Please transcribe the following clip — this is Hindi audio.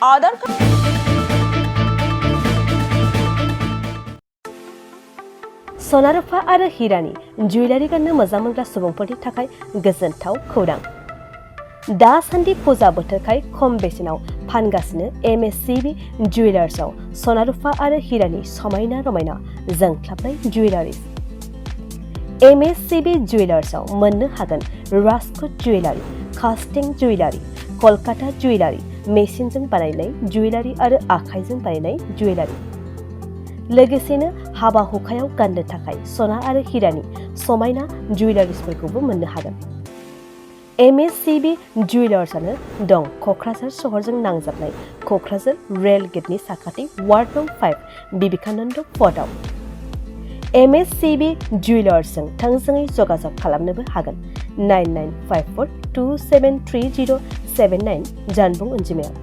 आधार सना रुफा आरो हिरानि जुवेलारि गाननो मोजां मोनग्रा सुबुंफोरनि थाखाय गोजोनथाव खौरां। दासान्दि फुजा बोथोरखाय खम बेसेनाव फानगासिनो एमएससीबी जुवेलार्सआव सना रुफा आरो हिरानि समायना रमायना जोंख्लाबनाय जुवेलारिज। एमएससीबी जुवेलार्सआव मोननो हागोन Rajkot jewellery, कास्टिं jewellery, Kolkata jewellery, मेसिनजों बानायनाय जुवेलारि आरो आखाइजों बानायनाय जुवेलारि। लोगोसेनो हाबा हुखायाव गाननो थाखाय सना आरो हिरानि समायना जुवेलारिसफोरखौबो मोननो हागोन। एमएससीबी जुवेलार्सआनो दं क'क्राझार सहरजों नांजाबनाय क'क्राझार रेल गेटनि साखाथि वार्ड नं 5 बिबेकानन्द पथआव। एमएससीबी जुवेलार्सजों थोंजोङै जगाजग खालामनोबो हागोन 9954273079 जानबुं अनजिमायाव।